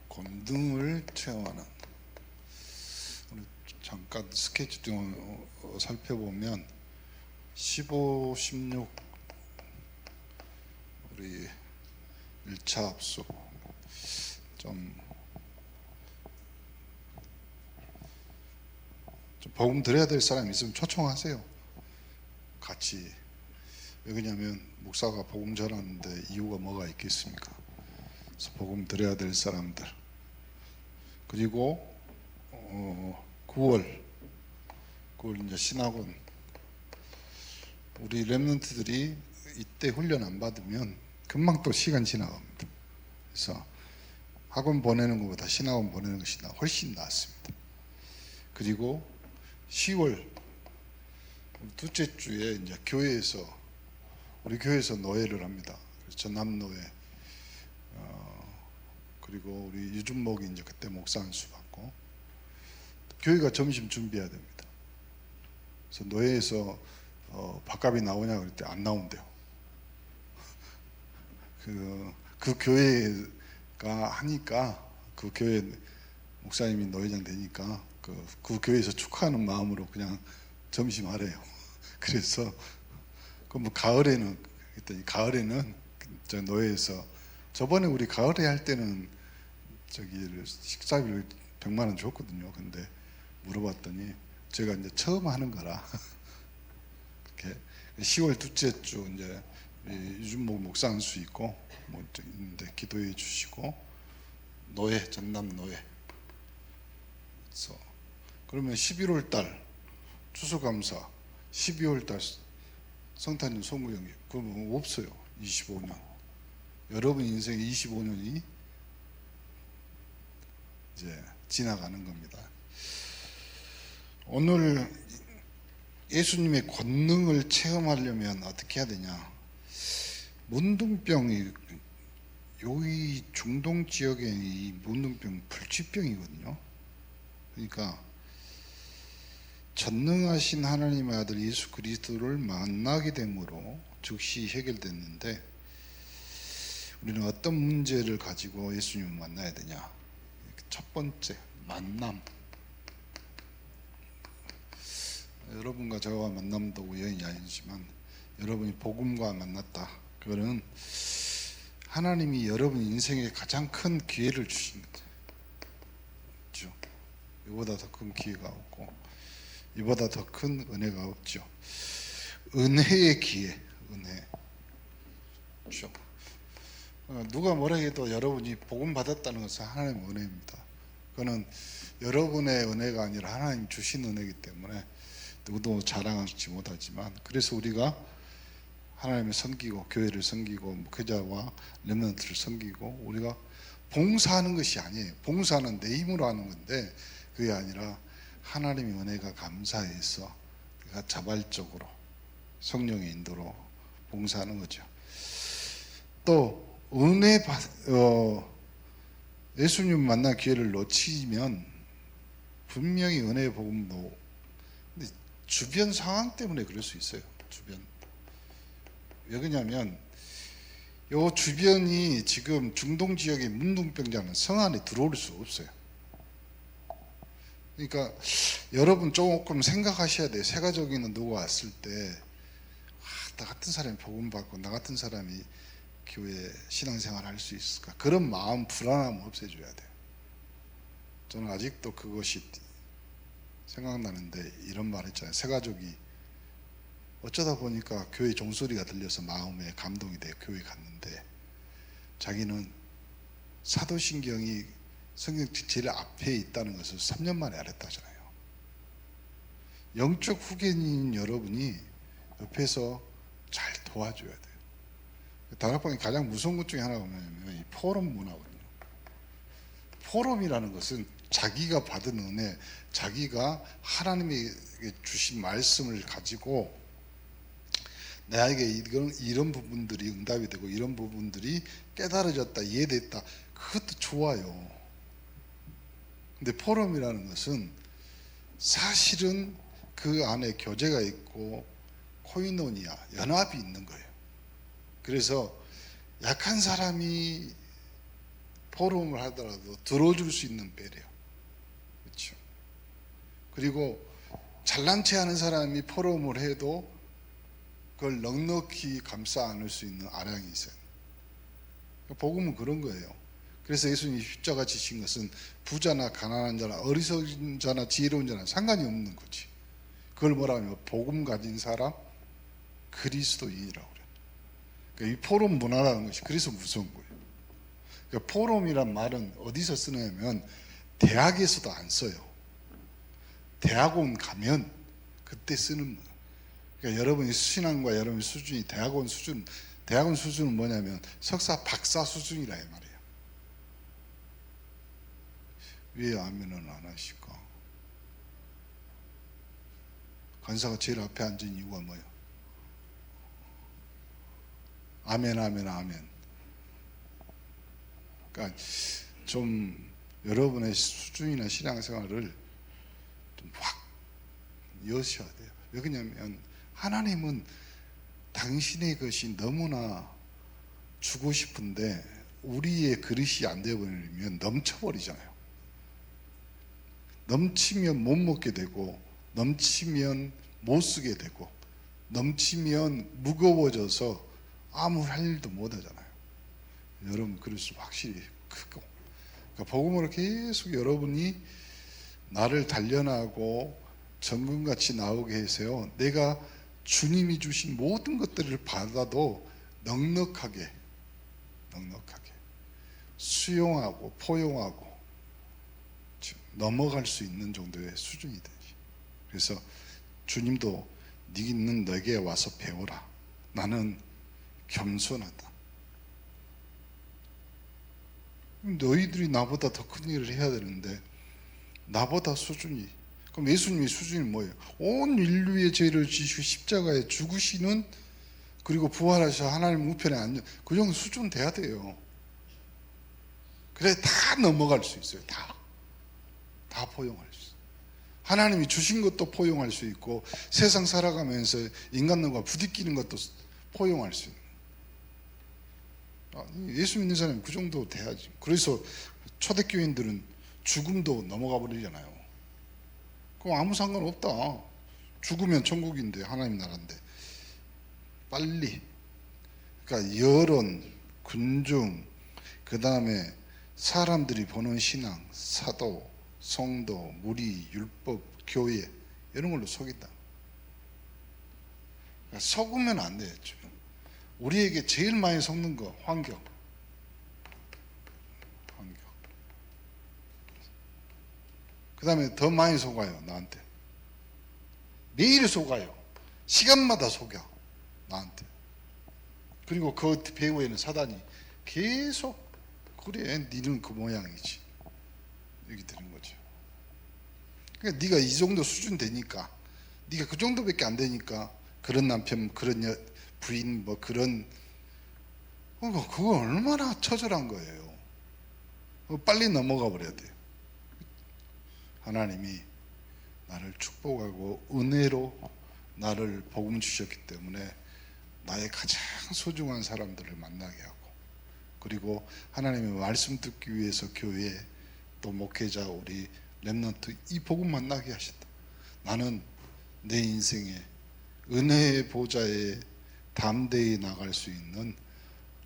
권능을 체험하는. 우리 잠깐 스케치등을 살펴보면 15, 16 우리 1차 합숙 좀 복음 드려야 될 사람이 있으면 초청하세요. 같이. 왜냐면 목사가 복음 전하는데 이유가 뭐가 있겠습니까? 그래서 복음 드려야 될 사람들. 그리고 9월 이제 신학원. 우리 렘넌트들이 이때 훈련 안 받으면 금방 또 시간 지나갑니다. 그래서 학원 보내는 것보다 신학원 보내는 것이 훨씬 낫습니다. 그리고 10월 둘째 주에 이제 우리 교회에서 노예를 합니다. 전남노예. 그리고 우리 유준목이 이제 그때 목사 안수 받고 교회가 점심 준비해야 됩니다. 그래서 노예에서 밥값이 나오냐 그럴 때 안 나온대요. 그 교회가 하니까 그 교회 목사님이 노회장 되니까 그 교회에서 축하하는 마음으로 그냥 점심 하래요. 그래서 뭐 가을에는 그랬더니 가을에는 저 노예에서 저번에 우리 가을에 할 때는 식사비를 100만 원 줬거든요. 근데 물어봤더니 제가 이제 처음 하는 거라 이렇게 10월 둘째 주 이제 유준목 목사 안수 있고 뭐 있는데 기도해 주시고 노예 전남 노예. 그래서 그러면 11월 달 추수감사, 12월 달 성탄절 소무영이 그건 없어요. 25년. 여러분 인생의 25년이 이제 지나가는 겁니다. 오늘 예수님의 권능을 체험하려면 어떻게 해야 되냐? 문둥병이 여기 중동 지역에 이 문둥병 불치병이거든요. 그러니까 전능하신 하나님의 아들 예수 그리스도를 만나게 됨으로 즉시 해결됐는데 우리는 어떤 문제를 가지고 예수님을 만나야 되냐? 첫 번째, 만남. 여러분과 저와 만남도 우연이 아니지만 여러분이 복음과 만났다. 그거는 하나님이 여러분 인생에 가장 큰 기회를 주신 거죠. 그렇죠? 이보다 더 큰 기회가 없고 이보다 더 큰 은혜가 없죠. 은혜의 기회, 은혜. 그렇죠? 누가 뭐라 해도 여러분이 복음 받았다는 것은 하나님의 은혜입니다. 그거는 여러분의 은혜가 아니라 하나님 주신 은혜이기 때문에 누구도 자랑하지 못하지만 그래서 우리가 하나님을 섬기고 교회를 섬기고 목회자와 렘넌트를 섬기고 우리가 봉사하는 것이 아니에요. 봉사는 내 힘으로 하는 건데 그게 아니라 하나님의 은혜가 감사해서 우리가 자발적으로 성령의 인도로 봉사하는 거죠. 또 예수님 만날 기회를 놓치면 분명히 은혜의 복음도 근데 주변 상황 때문에 그럴 수 있어요. 왜 그러냐면 요 주변이 지금 중동 지역의 문둥병자는 성 안에 들어올 수 없어요. 그러니까 여러분 조금 생각하셔야 돼요. 새 가족이 있는 누가 왔을 때 나 같은 사람이 복음 받고 나 같은 사람이 교회 신앙생활 할 수 있을까? 그런 마음 불안함 없애줘야 돼요. 저는 아직도 그것이 생각나는데 이런 말 했잖아요. 새 가족이 어쩌다 보니까 교회 종소리가 들려서 마음에 감동이 돼 교회 갔는데 자기는 사도신경이 성경 제일 앞에 있다는 것을 3년 만에 알았다잖아요. 영적 후계인 여러분이 옆에서 잘 도와줘야 돼요. 다락방이 가장 무서운 것 중에 하나가 뭐냐면 이 포럼 문화거든요. 포럼이라는 것은 자기가 받은 은혜, 자기가 하나님이 주신 말씀을 가지고 나에게 이런 부분들이 응답이 되고 이런 부분들이 깨달아졌다, 이해됐다. 그것도 좋아요. 근데 포럼이라는 것은 사실은 그 안에 교제가 있고 코이노니아, 연합이 있는 거예요. 그래서 약한 사람이 포럼을 하더라도 들어줄 수 있는 배려. 그렇죠. 그리고 잘난 체 하는 사람이 포럼을 해도 그걸 넉넉히 감싸 안을 수 있는 아량이 있어요. 복음은 그런 거예요. 그래서 예수님이 십자가 지신 것은 부자나 가난한 자나 어리석은 자나 지혜로운 자나 상관이 없는 거지. 그걸 뭐라 하면 복음 가진 사람, 그리스도인이라고 그래요. 그러니까 이 포럼 문화라는 것이 그래서 무서운 거예요. 그러니까 포럼이란 말은 어디서 쓰냐면 대학에서도 안 써요. 대학원 가면 그때 쓰는 거예요. 그러니까 여러분의 신앙과 여러분의 수준이 대학원 수준은 뭐냐면 석사, 박사 수준이라 이 말이에요. 왜 아멘은 안 하실까? 간사가 제일 앞에 앉은 이유가 뭐예요? 아멘, 아멘, 아멘. 그러니까 좀 여러분의 수준이나 신앙생활을 좀 확 여셔야 돼요. 왜 그러냐면 하나님은 당신의 것이 너무나 주고 싶은데 우리의 그릇이 안 되어버리면 넘쳐버리잖아요. 넘치면 못 먹게 되고, 넘치면 못 쓰게 되고, 넘치면 무거워져서 아무 할 일도 못 하잖아요. 여러분 그릇이 확실히 크고, 그러니까 복음으로 계속 여러분이 나를 단련하고 정금같이 나오게 해서요, 내가 주님이 주신 모든 것들을 받아도 넉넉하게 수용하고 포용하고 넘어갈 수 있는 정도의 수준이 되지. 그래서 주님도 너는 내게 와서 배워라. 나는 겸손하다. 너희들이 나보다 더 큰 일을 해야 되는데 나보다 수준이, 그럼 예수님의 수준이 뭐예요? 온 인류의 죄를 지시고 십자가에 죽으시는, 그리고 부활하셔 하나님 우편에 앉는 그 정도 수준 돼야 돼요. 그래 다 넘어갈 수 있어요. 다 포용할 수 있어요. 하나님이 주신 것도 포용할 수 있고 세상 살아가면서 인간들과 부딪히는 것도 포용할 수 있는, 예수 믿는 사람이 그 정도 돼야지. 그래서 초대교인들은 죽음도 넘어가 버리잖아요. 그럼 아무 상관없다. 죽으면 천국인데, 하나님 나라인데. 빨리, 그러니까 여론, 군중, 그 다음에 사람들이 보는 신앙, 사도, 성도, 무리, 율법, 교회, 이런 걸로 속인다. 그러니까 속으면 안 돼요. 우리에게 제일 많이 속는 거 환경. 그 다음에 더 많이 속아요. 나한테 매일 속아요. 시간마다 속여 나한테. 그리고 그 배후에는 사단이 계속, 그래 니는 그 모양이지, 이렇게 되는 거죠. 그러니까 네가 이 정도 수준 되니까, 네가 그 정도밖에 안 되니까 그런 남편, 그런 부인, 뭐 그런, 그거 얼마나 처절한 거예요. 빨리 넘어가 버려야 돼요. 하나님이 나를 축복하고 은혜로 나를 복음 주셨기 때문에 나의 가장 소중한 사람들을 만나게 하고, 그리고 하나님의 말씀 듣기 위해서 교회, 또 목회자, 우리 렘넌트 이 복음 만나게 하셨다. 나는 내 인생에 은혜의 보좌에 담대히 나갈 수 있는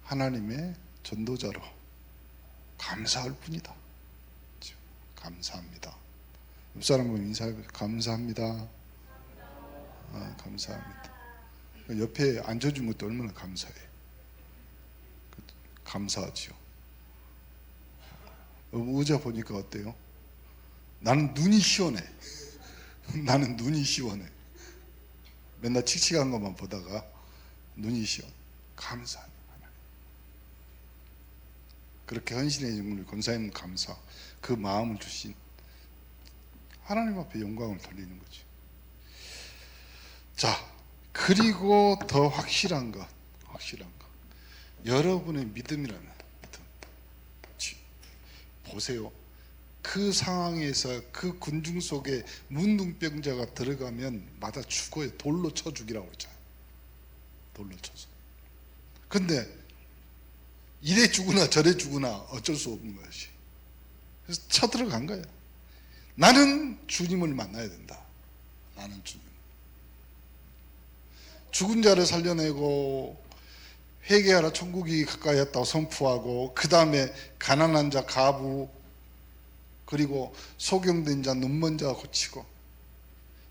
하나님의 전도자로 감사할 뿐이다. 감사합니다. 옆 사람 보면 인사해 보세요. 감사합니다. 감사합니다. 옆에 앉아준 것도 얼마나 감사해. 감사하지요. 의자 보니까 어때요? 나는 눈이 시원해. 나는 눈이 시원해. 맨날 칙칙한 것만 보다가 눈이 시원. 감사합니다. 그렇게 헌신의 영혼을 권사님 감사, 그 마음을 주신 하나님 앞에 영광을 돌리는 거지. 자, 그리고 더 확실한 것. 여러분의 믿음이라는 믿음. 보세요. 그 상황에서 그 군중 속에 문둥병자가 들어가면 맞아 죽어요. 돌로 쳐 죽이라고 했잖아요. 돌로 쳐서. 근데 이래 주구나 저래 주구나 어쩔 수 없는 것이. 그래서 쳐들어간 거예요. 나는 주님을 만나야 된다. 나는 주님. 죽은 자를 살려내고 회개하라 천국이 가까이 왔다고 선포하고, 그 다음에 가난한 자 가부, 그리고 소경된 자 눈먼 자 고치고,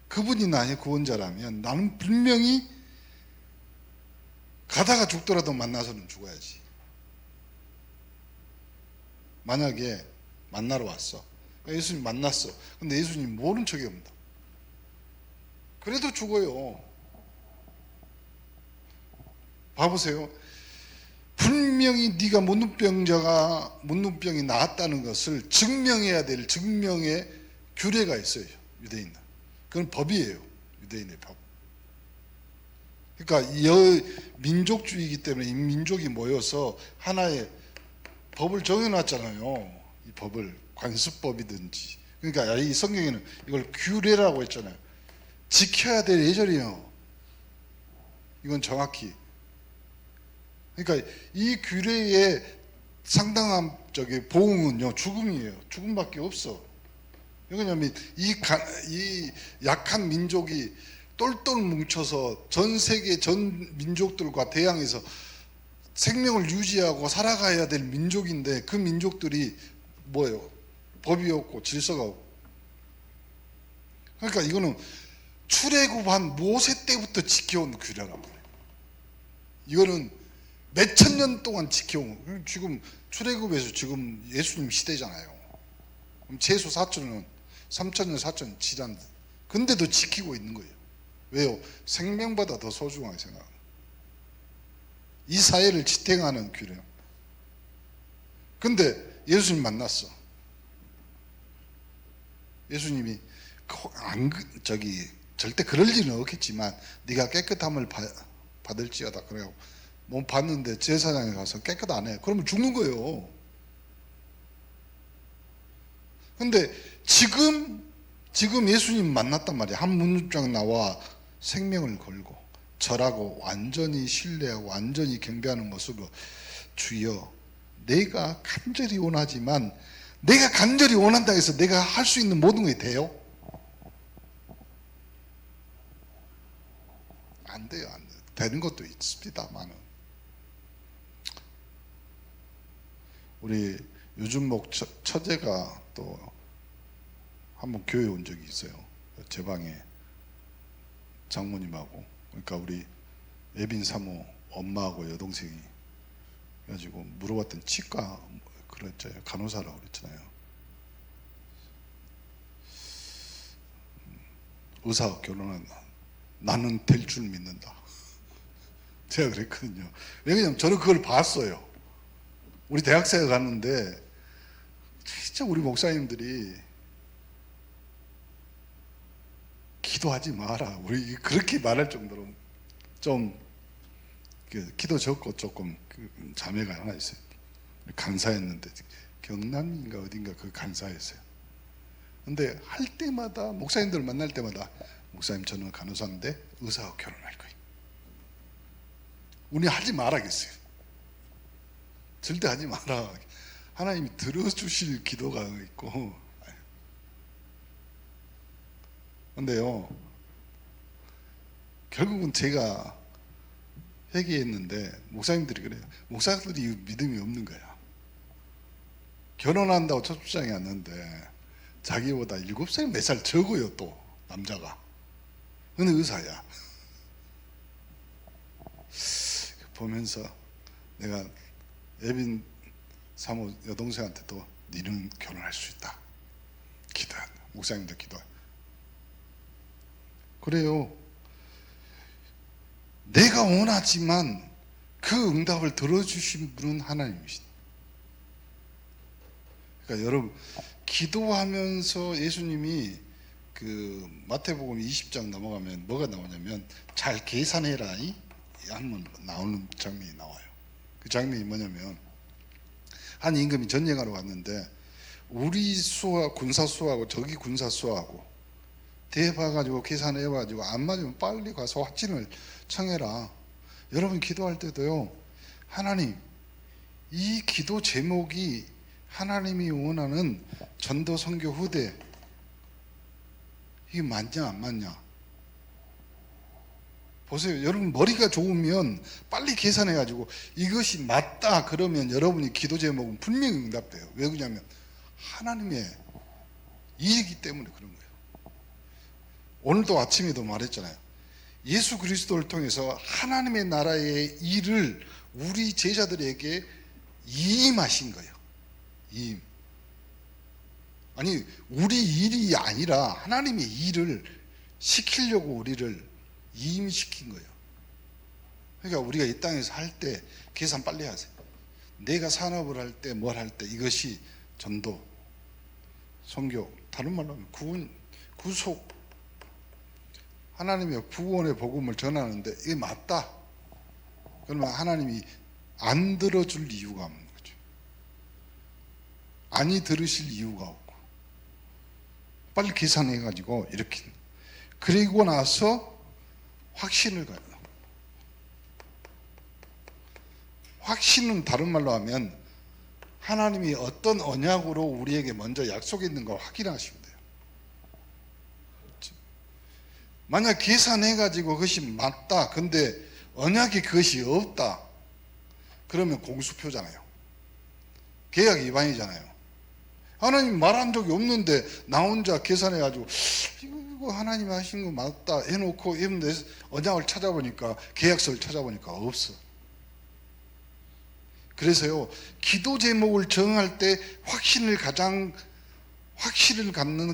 그분이 나의 구원자라면 나는 분명히 가다가 죽더라도 만나서는 죽어야지. 만약에 만나러 왔어, 예수님 만났어. 근데 예수님 모른 척이 없다. 그래도 죽어요. 봐보세요. 분명히 네가 문둥병이 나았다는 것을 증명해야 될 증명의 규례가 있어요. 유대인은. 그건 법이에요. 유대인의 법. 그러니까 민족주의이기 때문에 이 민족이 모여서 하나의 법을 정해놨잖아요. 이 법을 관습법이든지. 그러니까 이 성경에는 이걸 규례라고 했잖아요. 지켜야 될 예절이에요. 이건 정확히. 그러니까 이 규례의 상당한 보응은요, 죽음이에요. 죽음밖에 없어. 왜냐하면 이 약한 민족이 똘똘 뭉쳐서 전 세계 전 민족들과 대항해서 생명을 유지하고 살아가야 될 민족인데, 그 민족들이 뭐예요? 법이 없고 질서가 없고. 그러니까 이거는 출애굽한 모세 때부터 지켜온 규례란 말이에요. 이거는 몇천 년 동안 지켜온, 지금 출애굽에서 지금 예수님 시대잖아요. 그럼 최소 4,000년, 3,000년, 4,000년 지났는데, 근데도 지키고 있는 거예요. 왜요? 생명보다 더 소중하게 생각합니다. 이 사회를 지탱하는 규례. 근데 예수님 만났어. 예수님이 절대 그럴 일은 없겠지만 네가 깨끗함을 받을지어다 그래요. 몸 봤는데 제사장에 가서 깨끗 안 해. 그러면 죽는 거예요. 근데 지금 예수님 만났단 말이야. 한 문장 나와 생명을 걸고 절하고 완전히 신뢰하고 완전히 경배하는 모습으로, 주여 내가 간절히 원하지만, 내가 간절히 원한다고 해서 내가 할 수 있는 모든 게 돼요? 안 돼요. 안 돼요. 되는 것도 있습니다만은. 우리 유준목 처제가 또 한번 교회 온 적이 있어요. 제 방에 장모님하고, 그러니까 우리 예빈 사모 엄마하고 여동생이 그래가지고 물어봤더니 치과 그랬잖아요. 간호사라고 그랬잖아요. 의사 결혼한다. 나는 될 줄 믿는다. 제가 그랬거든요. 왜냐면 저는 그걸 봤어요. 우리 대학생에 갔는데 진짜 우리 목사님들이 기도하지 마라. 우리 그렇게 말할 정도로 좀 기도 적고 조금 자매가 하나 있어요. 간사했는데 경남인가 어딘가 그 간사였어요. 근데 할 때마다 목사님들 만날 때마다 목사님 저는 간호사인데 의사하고 결혼할 거예요. 우리 하지 말아겠어요. 절대 하지 마라. 하나님이 들어주실 기도가 있고. 근데요, 결국은 제가 회개했는데 목사님들이 그래요. 목사들이 믿음이 없는 거야. 결혼한다고 첫 주장이 왔는데 자기보다 7살, 4살 적어요. 또 남자가. 근데 의사야. 보면서 내가 예빈 사모 여동생한테도 니는 결혼할 수 있다. 기도해. 목사님도 기도해. 그래요. 내가 원하지만 그 응답을 들어주신 분은 하나님이시다. 그러니까 여러분, 기도하면서 예수님이 그 마태복음 20장 넘어가면 뭐가 나오냐면 잘 계산해라 이 한번 나오는 장면이 나와요. 그 장면이 뭐냐면 한 임금이 전쟁하러 왔는데 우리 수하 군사 수하고 저기 군사 수하고 대봐가지고 계산해가지고 안 맞으면 빨리 가서 확진을 청해라. 여러분 기도할 때도요, 하나님, 이 기도 제목이 하나님이 원하는 전도 선교 후대, 이게 맞냐 안 맞냐? 보세요. 여러분 머리가 좋으면 빨리 계산해가지고 이것이 맞다 그러면 여러분이 기도 제목은 분명히 응답돼요. 왜 그러냐면 하나님의 일이기 때문에 그런 거예요. 오늘도 아침에도 말했잖아요. 예수 그리스도를 통해서 하나님의 나라의 일을 우리 제자들에게 이임하신 거예요. 이임. 아니 우리 일이 아니라 하나님의 일을 시키려고 우리를 이임시킨 거예요. 그러니까 우리가 이 땅에서 할 때 계산 빨리 하세요. 내가 산업을 할 때 뭘 할 때 이것이 전도, 선교, 다른 말로 하면 구원, 구속, 하나님의 구원의 복음을 전하는데 이게 맞다 그러면 하나님이 안 들어줄 이유가 없는 거죠. 아니 들으실 이유가 없고 빨리 계산해가지고 이렇게 그리고 나서 확신을 가요. 확신은 다른 말로 하면 하나님이 어떤 언약으로 우리에게 먼저 약속했는 걸 확인하시면 돼요. 그렇죠? 만약 계산해가지고 그것이 맞다 근데 언약이 그것이 없다 그러면 공수표잖아요. 계약 위반이잖아요. 하나님 말한 적이 없는데 나 혼자 계산해가지고 이거 하나님 하신 거 맞다 해놓고 했는데 언약을 찾아보니까 계약서를 찾아보니까 없어. 그래서요 기도 제목을 정할 때 확신을 갖는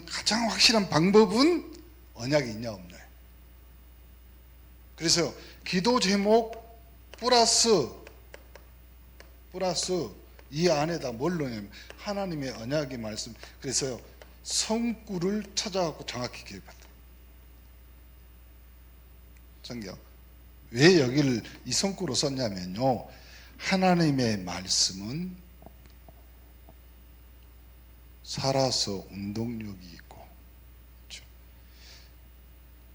가장 확실한 방법은 언약이 있냐 없냐. 그래서 기도 제목 플러스 이 안에다 뭘 넣냐면 하나님의 언약의 말씀. 그래서 성구를 찾아갖고 정확히 기억한다. 성경 왜 여기를 이 성구로 썼냐면요 하나님의 말씀은 살아서 운동력이 있고 그렇죠?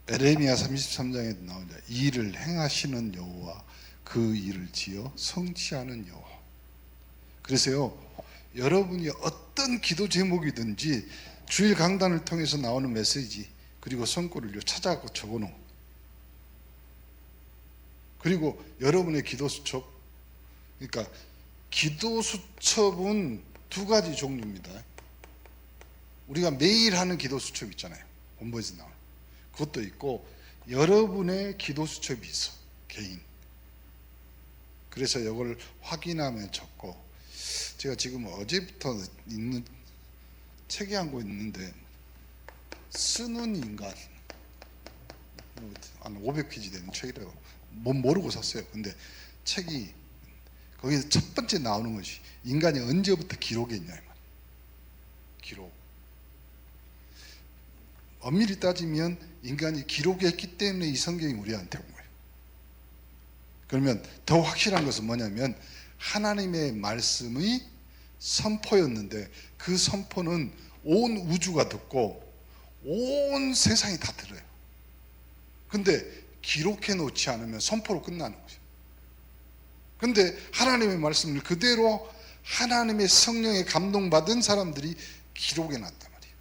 에레미야 33장에도 나오죠. 이 일을 행하시는 여호와 그 일을 지어 성취하는 여호와. 그래서요 여러분이 어떤 기도 제목이든지 주일 강단을 통해서 나오는 메시지 그리고 성구를 찾아갖고 적어놓은 그리고 여러분의 기도 수첩 그러니까 기도 수첩은 두 가지 종류입니다. 우리가 매일 하는 기도 수첩 있잖아요. 본부에서 나오는 그것도 있고 여러분의 기도 수첩이 있어 개인. 그래서 이걸 확인하면 적고 제가 지금 어제부터 있는 책이 한 권 있는데 쓰는 인간 한 500페이지 되는 책이라고 못 모르고 샀어요. 근데 책이 거기서 첫 번째 나오는 것이 인간이 언제부터 기록했냐 기록. 엄밀히 따지면 인간이 기록했기 때문에 이 성경이 우리한테 온 거예요. 그러면 더 확실한 것은 뭐냐면 하나님의 말씀의 선포였는데 그 선포는 온 우주가 듣고 온 세상이 다 들어요. 근데 기록해 놓지 않으면 선포로 끝나는 거죠. 근데 하나님의 말씀을 그대로 하나님의 성령에 감동받은 사람들이 기록해 놨단 말이에요.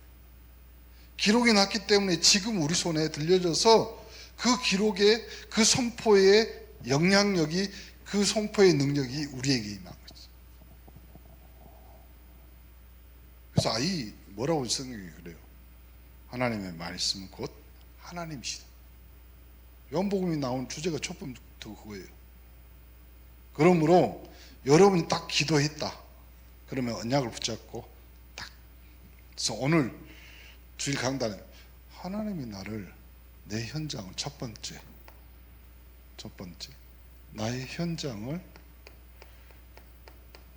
기록해 놨기 때문에 지금 우리 손에 들려져서 그 기록에 그 선포의 영향력이 그 선포의 능력이 우리에게 임한 거죠. 그래서 이 뭐라고 성경이 그래요. 하나님의 말씀 곧 하나님이시다. 요한복음이 나온 주제가 첫 번부터 그거예요. 그러므로 여러분이 딱 기도했다. 그러면 언약을 붙잡고 딱. 그래서 오늘 주일 강단에 하나님이 나를 내 현장을 첫 번째 나의 현장을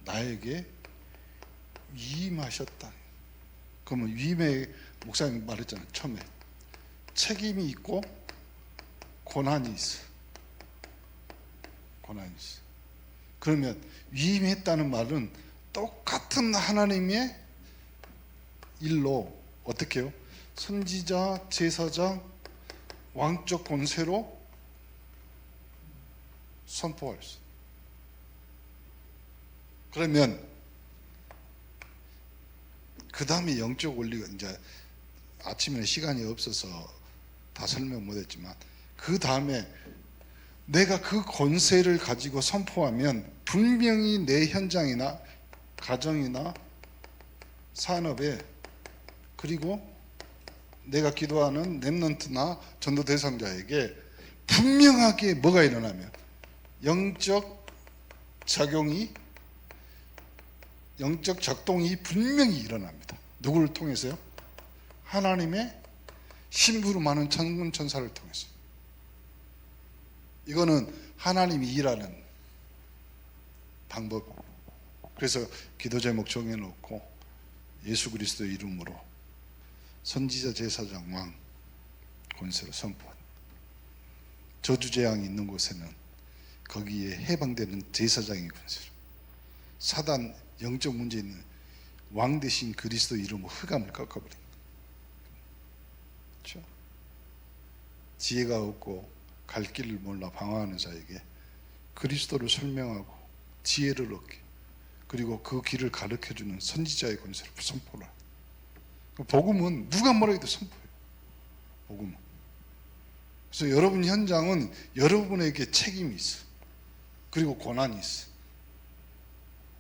나에게 위임하셨다. 그러면 위임의 목사님 말했잖아요. 처음에 책임이 있고 고난이 있어. 그러면 위임했다는 말은 똑같은 하나님의 일로 어떻게 해요? 선지자, 제사장, 왕적 권세로 선포할 수. 그러면 그 다음에 영적 원리가 이제 아침에는 시간이 없어서 다 설명 못했지만 그 다음에 내가 그 권세를 가지고 선포하면 분명히 내 현장이나 가정이나 산업에 그리고 내가 기도하는 렘넌트나 전도 대상자에게 분명하게 뭐가 일어나면 영적 작동이 분명히 일어납니다. 누구를 통해서요? 하나님의 심부름하는 천군 천사를 통해서. 이거는 하나님이 일하는 방법. 그래서 기도 제목 정해놓고 예수 그리스도의 이름으로 선지자 제사장 왕 권세로 선포한. 저주재앙이 있는 곳에는 거기에 해방되는 제사장의 권세로 사단 영적 문제 있는 왕 대신 그리스도 이름으로 흑암을 꺾어버린. 그렇죠? 지혜가 없고 갈 길을 몰라 방황하는 자에게 그리스도를 설명하고 지혜를 얻게, 그리고 그 길을 가르쳐주는 선지자의 권세를 선포를. 복음은 누가 뭐라 해도 선포해요. 복음은. 그래서 여러분 현장은 여러분에게 책임이 있어. 그리고 고난이 있어.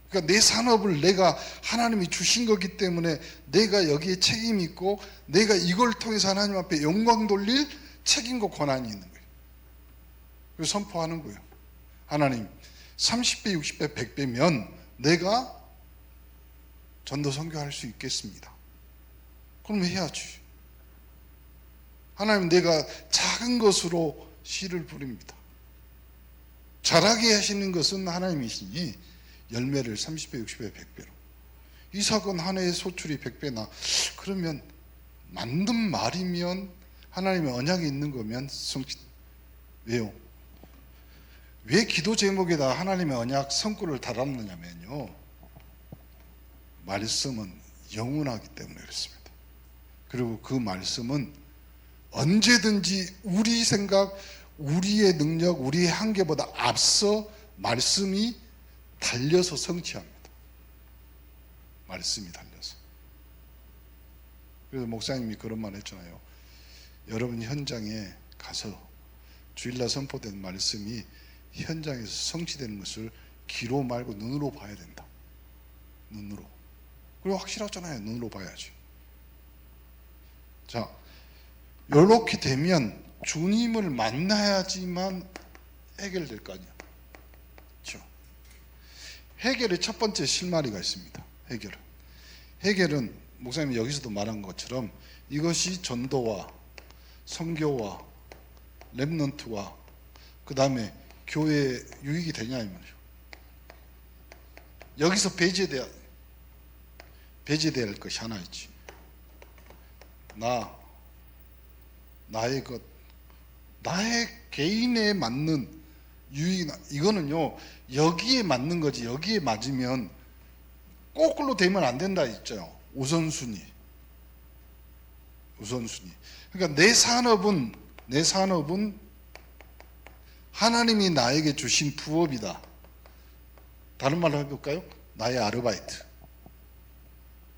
그러니까 내 산업을 내가 하나님이 주신 거기 때문에 내가 여기에 책임이 있고 내가 이걸 통해서 하나님 앞에 영광 돌릴 책임과 권한이 있는 거예요. 그래서 선포하는 거예요. 하나님 30배, 60배, 100배면 내가 전도 선교할 수 있겠습니다. 그럼 해야지. 하나님 내가 작은 것으로 씨를 뿌립니다. 자라게 하시는 것은 하나님이시니 열매를 30배, 60배, 100배로. 이삭은 한 해의 소출이 100배나. 그러면 만든 말이면 하나님의 언약이 있는 거면 성취. 왜요? 왜 기도 제목에다 하나님의 언약 성구를 달았느냐면요, 말씀은 영원하기 때문에 그렇습니다. 그리고 그 말씀은 언제든지 우리 생각, 우리의 능력, 우리의 한계보다 앞서 말씀이 달려서 성취합니다. 말씀이 달려서. 그래서 목사님이 그런 말 했잖아요. 여러분 현장에 가서 주일날 선포된 말씀이 현장에서 성취되는 것을 귀로 말고 눈으로 봐야 된다. 눈으로. 그리고 확실하잖아요. 눈으로 봐야지. 자, 이렇게 되면 주님을 만나야지만 해결될 거 아니야. 그렇죠? 해결의 첫 번째 실마리가 있습니다. 해결은 목사님이 여기서도 말한 것처럼 이것이 전도와 선교와 렘넌트와 그 다음에 교회에 유익이 되냐 이 말이죠. 여기서 배제돼야 할 것이 하나 있지. 나의 것, 나의 개인에 맞는 유익. 이거는요 여기에 맞는 거지. 여기에 맞으면 거꾸로 되면 안 된다 했죠. 우선순위. 그러니까 내 산업은 하나님이 나에게 주신 부업이다. 다른 말로 해볼까요? 나의 아르바이트.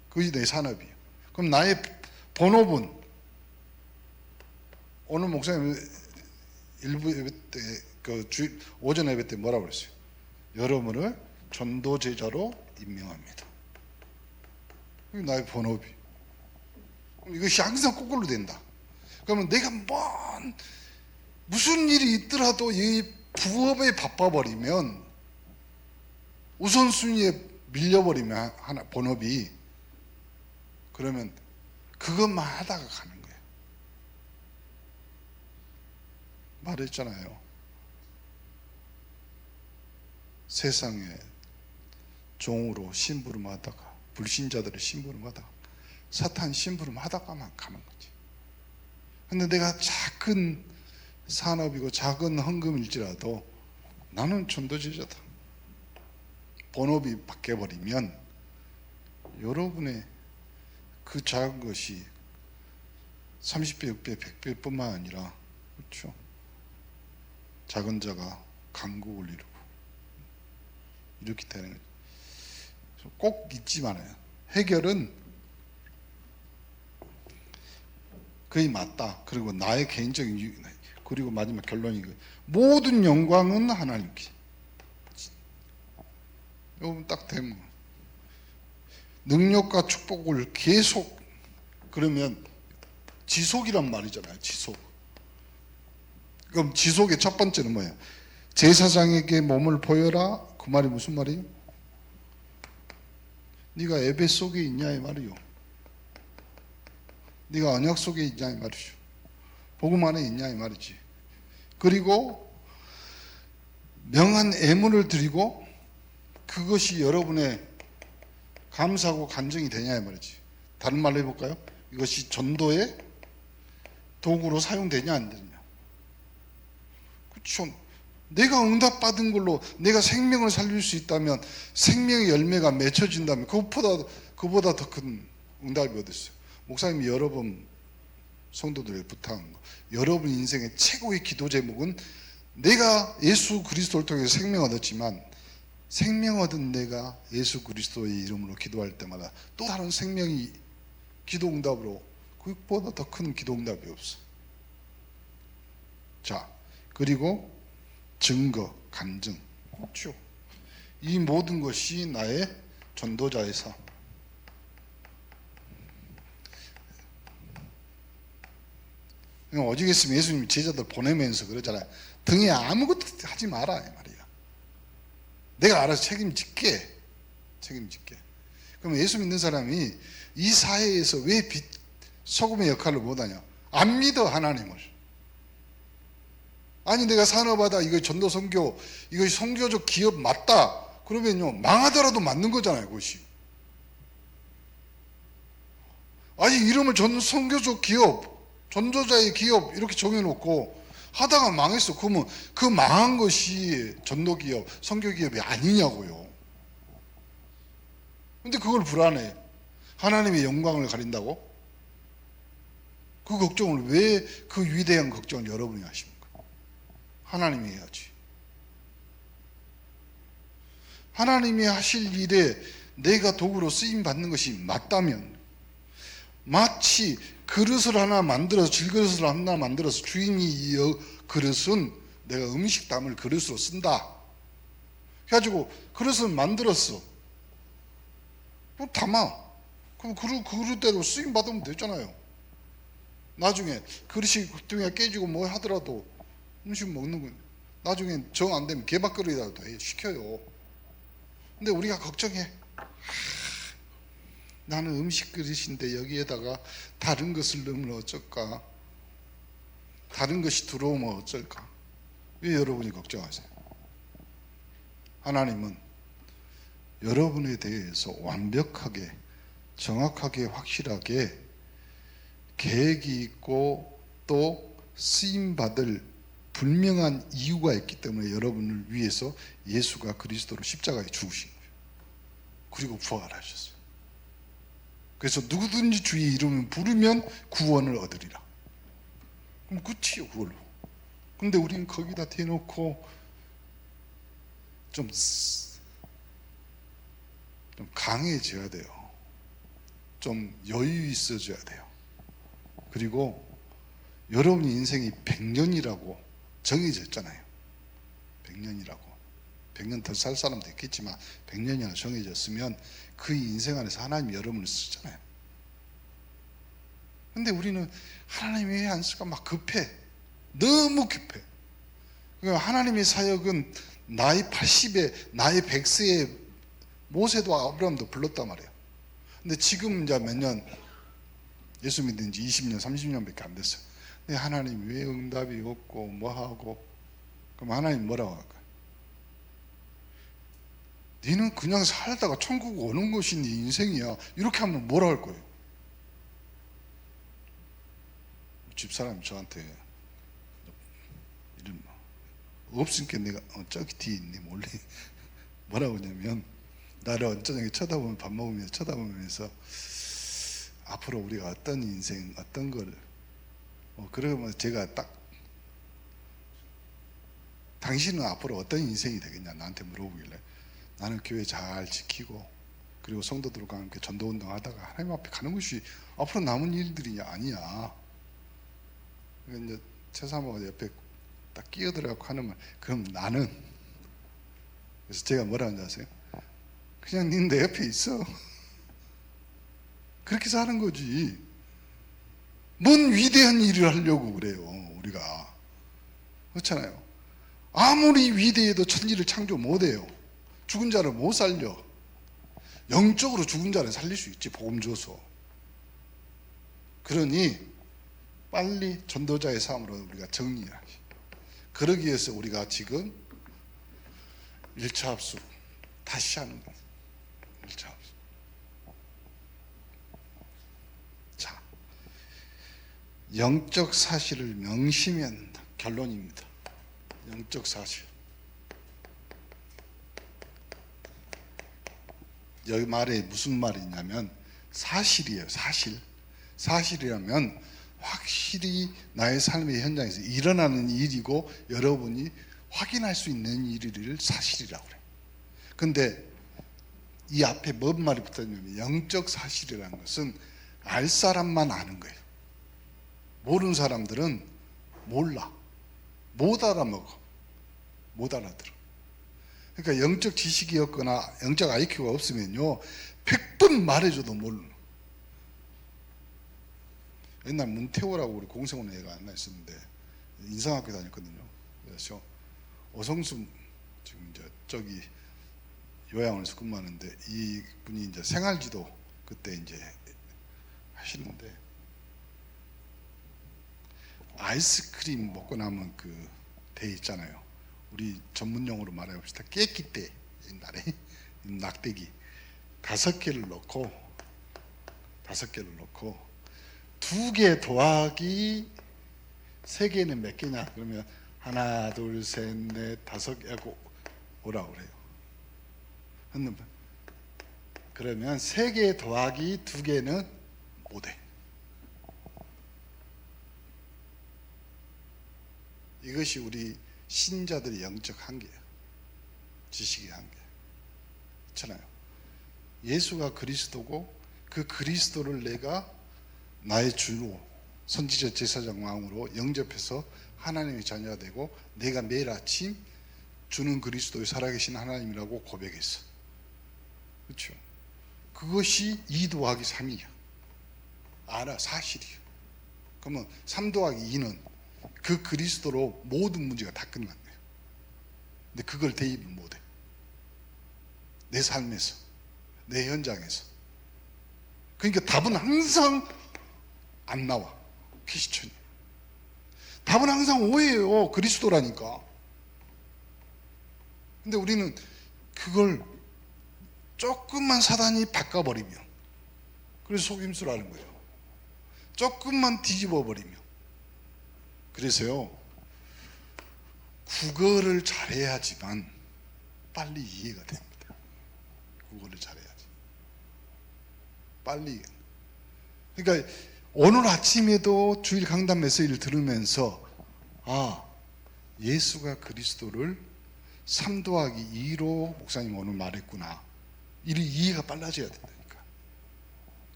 그게 내 산업이에요. 그럼 나의 본업은, 오늘 목사님 일부 예배 때, 오전 예배 때 뭐라고 그랬어요? 여러분을 전도 제자로 임명합니다. 그게 나의 본업이. 그럼 이것이 항상 거꾸로 된다. 그러면 내가 무슨 일이 있더라도 이 부업에 바빠버리면, 우선순위에 밀려버리면 본업이, 그러면 그것만 하다가 가는 거예요. 말했잖아요. 세상에 종으로 심부름하다가, 불신자들의 심부름하다가, 사탄 심부름하다가만 가는 거지. 근데 내가 작은 산업이고 작은 헌금일지라도 나는 전도제자다. 본업이 바뀌어버리면 여러분의 그 작은 것이 30배, 6배, 100배 뿐만 아니라, 그렇죠? 작은 자가 강국을 이루고 이렇게 되는 거죠. 꼭 잊지 말아요. 해결은 거의 맞다. 그리고 나의 개인적인 이유, 그리고 마지막 결론이 모든 영광은 하나님께. 여러분 딱 되면 능력과 축복을 계속, 그러면 지속이란 말이잖아요. 지속. 그럼 지속의 첫 번째는 뭐예요? 제사장에게 몸을 보여라. 그 말이 무슨 말이에요? 네가 예배 속에 있냐 이 말이요. 네가 언약 속에 있냐 이 말이죠. 복음 안에 있냐 이 말이지. 그리고 명한 애물을 드리고 그것이 여러분의 감사하고 간증이 되냐 이 말이지. 다른 말로 해볼까요? 이것이 전도의 도구로 사용되냐 안 되냐. 그렇죠. 내가 응답받은 걸로 내가 생명을 살릴 수 있다면, 생명의 열매가 맺혀진다면 그보다 더 큰 응답이 어디 있어요. 목사님이 여러 번 성도들에게 부탁한 거, 여러분 인생의 최고의 기도 제목은 내가 예수 그리스도를 통해서 생명 얻었지만 생명 얻은 내가 예수 그리스도의 이름으로 기도할 때마다 또 다른 생명이 기도 응답으로, 그것보다 더 큰 기도 응답이 없어. 자, 그리고 증거, 간증. 그렇죠. 이 모든 것이 나의 전도자의 삶. 오죽했으면 예수님이 제자들 보내면서 그러잖아요. 등에 아무것도 하지 마라 이 말이야. 내가 알아서 책임질게. 그럼 예수 믿는 사람이 이 사회에서 왜 소금의 역할을 못하냐? 안 믿어 하나님을. 아니 내가 산업하다, 이거 전도 선교, 이거 선교적 기업 맞다 그러면요 망하더라도 맞는 거잖아요. 그것이. 아니 이름을 선교적 기업, 전도자의 기업 이렇게 정해놓고 하다가 망했어. 그러면 그 망한 것이 전도기업, 선교기업이 아니냐고요. 근데 그걸 불안해. 하나님의 영광을 가린다고? 그 걱정을 왜, 그 위대한 걱정을 여러분이 하십니까? 하나님이 해야지. 하나님이 하실 일에 내가 도구로 쓰임 받는 것이 맞다면, 마치 그릇을 하나 만들어서, 질그릇을 하나 만들어서 주인이 이 그릇은 내가 음식 담을 그릇으로 쓴다 해가지고 그릇을 만들었어. 그럼 담아. 그럼 그릇대로 쓰임 받으면 되잖아요. 나중에 그릇이 그중에 깨지고 뭐 하더라도 음식 먹는 거, 나중에 정 안 되면 개밥그릇이라도 시켜요. 근데 우리가 걱정해. 나는 음식 그릇인데 여기에다가 다른 것을 넣으면 어쩔까? 다른 것이 들어오면 어쩔까? 왜 여러분이 걱정하세요? 하나님은 여러분에 대해서 완벽하게, 정확하게, 확실하게 계획이 있고 또 쓰임받을 분명한 이유가 있기 때문에 여러분을 위해서 예수가 그리스도로 십자가에 죽으신 거예요. 그리고 부활하셨어요. 그래서 누구든지 주의 이름을 부르면 구원을 얻으리라. 그럼 끝이요, 그걸로. 근데 우리는 거기다 대놓고 좀 강해져야 돼요. 좀 여유 있어져야 돼요. 그리고 여러분 인생이 100년이라고 정해져 있잖아요. 100년이라고. 100년 더 살 사람도 있겠지만 100년이나 정해졌으면 그 인생 안에서 하나님이 여러분을 쓰잖아요. 근데 우리는 하나님이 왜 안 쓸까 막 급해. 너무 급해. 그러니까 하나님의 사역은 나이 80에, 나이 100세에 모세도 아브라함도 불렀단 말이에요. 근데 지금 이제 몇 년, 예수 믿은 지 20년, 30년밖에 안 됐어요. 근데 하나님 왜 응답이 없고 뭐하고, 그럼 하나님 뭐라고 할까요? 너는 그냥 살다가 천국 오는 것이 네 인생이야. 이렇게 하면 뭐라 할 거예요? 집사람이 저한테 이런 없으니까 내가 저기 뒤에 있네 몰래 뭐라고 하냐면, 나를 언짢게 쳐다보면, 밥 먹으면서 쳐다보면서 앞으로 우리가 어떤 인생, 어떤 걸 그러면 제가 딱, 당신은 앞으로 어떤 인생이 되겠냐 나한테 물어보길래, 나는 교회 잘 지키고 그리고 성도들과 함께 전도운동 하다가 하나님 앞에 가는 것이 앞으로 남은 일들이 아니야. 이제 최사모가 옆에 딱 끼어들어가고 하는 말, 그럼 나는, 그래서 제가 뭐라 하는지 아세요? 그냥 니 내 옆에 있어. 그렇게 사는 거지. 뭔 위대한 일을 하려고 그래요, 우리가. 그렇잖아요. 아무리 위대해도 천지를 창조 못해요. 죽은 자를 못 살려. 영적으로 죽은 자를 살릴 수 있지, 복음 줘서. 그러니 빨리 전도자의 삶으로 우리가 정리해야 해. 그러기 위해서 우리가 지금 1차 합숙 다시 하는 거예요. 1차 합숙. 자, 영적 사실을 명심해야 한다. 결론입니다. 영적 사실. 여기 말에 무슨 말이냐면 사실이에요. 사실. 사실이라면 확실히 나의 삶의 현장에서 일어나는 일이고 여러분이 확인할 수 있는 일을 사실이라고 그래요. 근데 이 앞에 뭔 말이 붙었냐면 영적 사실이라는 것은 알 사람만 아는 거예요. 모르는 사람들은 몰라. 못 알아먹어. 못 알아들어. 그러니까 영적 지식이 없거나 영적 IQ가 없으면요 100번 말해줘도 몰라. 옛날 문태호라고 우리 공생원 애가 하나 있었는데 인상학교 다녔거든요. 그래서 어성수 지금 이제 저기 요양원에서 근무하는데 이 분이 이제 생활지도 그때 이제 하시는데 아이스크림 먹고 나면 그 대 있잖아요. 우리 전문 용어로 말해봅시다. 깨끼대 옛날에 낙대기 5개를 넣고 2개 더하기 3개는 몇 개냐? 그러면 하나, 둘, 셋, 넷, 5개 하고 오라고 그래요. 그러면 3개 더하기 2개는 못해. 이것이 우리 신자들의 영적 한계예요. 지식의 한계. 그렇잖아요. 예수가 그리스도고 그 그리스도를 내가 나의 주로 선지자 제사장 왕으로 영접해서 하나님의 자녀가 되고 내가 매일 아침 주는 그리스도의 살아계신 하나님이라고 고백했어. 그렇죠? 그것이 2 더하기 3이야. 알아, 사실이야. 그러면 3 더하기 2는 그 그리스도로 모든 문제가 다 끝났네요. 근데 그걸 대입을 못해. 내 삶에서, 내 현장에서. 그러니까 답은 항상 안 나와. 퀘스천이. 답은 항상 오해예요. 그리스도라니까. 근데 우리는 그걸 조금만 사단이 바꿔버리면, 그래서 속임수라는 거예요. 조금만 뒤집어 버리면. 그래서요, 국어를 잘해야지만 빨리 이해가 됩니다. 국어를 잘해야지. 빨리. 그러니까 오늘 아침에도 주일 강단 메시지를 들으면서 예수가 그리스도를 3 더하기 2로 목사님 오늘 말했구나. 이 이해가 빨라져야 된다니까.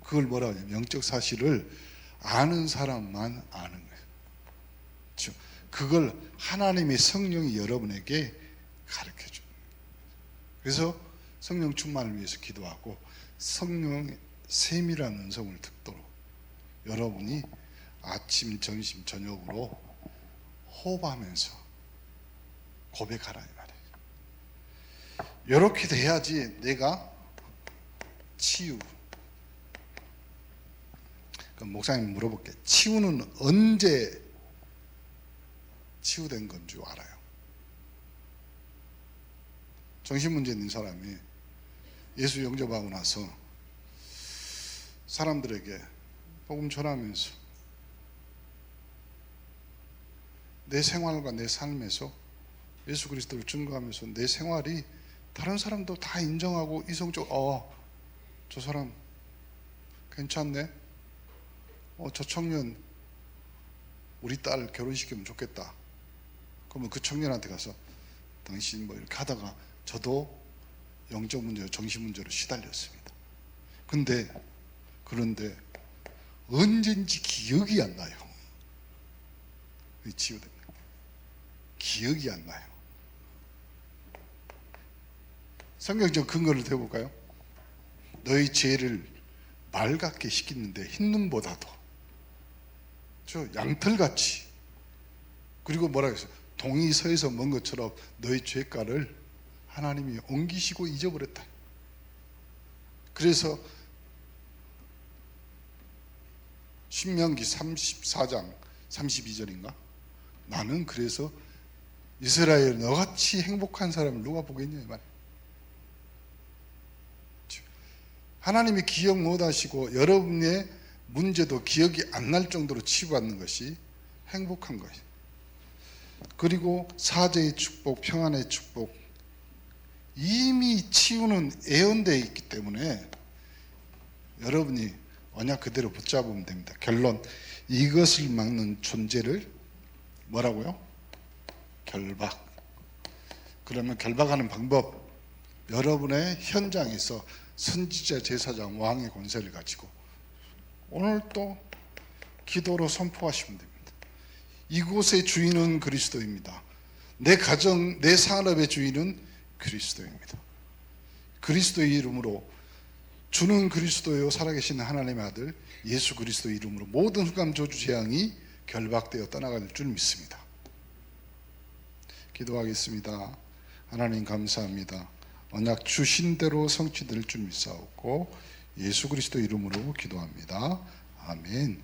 그걸 뭐라 하냐면 영적 사실을 아는 사람만 아는 거예요. 그렇죠? 그걸 하나님의 성령이 여러분에게 가르쳐줘요. 그래서 성령 충만을 위해서 기도하고 성령의 세밀한 음성을 듣도록 여러분이 아침, 점심, 저녁으로 호흡하면서 고백하라 이 말이에요. 이렇게 돼야지 내가 치유. 그럼 목사님 물어볼게. 치유는 언제 치유된 건 줄 알아요? 정신문제 있는 사람이 예수 영접하고 나서 사람들에게 복음 전하면서 내 생활과 내 삶에서 예수 그리스도를 증거하면서 내 생활이 다른 사람도 다 인정하고 이성적, 저 사람 괜찮네. 저 청년 우리 딸 결혼시키면 좋겠다. 그러면 그 청년한테 가서 당신 뭐 이렇게 하다가 저도 영적 문제로 정신 문제로 시달렸습니다. 그런데 언젠지 기억이 안 나요. 치유됩니다. 기억이 안 나요. 성경적 근거를 대볼까요? 너희 죄를 맑게 씻기는데 흰 눈보다도 저 양털같이, 그리고 뭐라고 했어요? 동이 서에서 먼 것처럼 너희 죄가를 하나님이 옮기시고 잊어버렸다. 그래서 신명기 34장 32절인가? 나는 그래서 이스라엘 너같이 행복한 사람을 누가 보겠냐 이 말. 하나님이 기억 못하시고 여러분의 문제도 기억이 안 날 정도로 치유받는 것이 행복한 거예요. 그리고 사제의 축복, 평안의 축복, 이미 치유는 예언되어 있기 때문에 여러분이 언약 그대로 붙잡으면 됩니다. 결론, 이것을 막는 존재를 뭐라고요? 결박. 그러면 결박하는 방법, 여러분의 현장에서 선지자, 제사장, 왕의 권세를 가지고 오늘 또 기도로 선포하시면 됩니다. 이곳의 주인은 그리스도입니다. 내 가정, 내 산업의 주인은 그리스도입니다. 그리스도의 이름으로, 주는 그리스도요 살아계신 하나님의 아들 예수 그리스도 이름으로 모든 흑암 저주 재앙이 결박되어 떠나갈 줄 믿습니다. 기도하겠습니다. 하나님 감사합니다. 언약 주신 대로 성취될 줄 믿사옵고 예수 그리스도 이름으로 기도합니다. 아멘.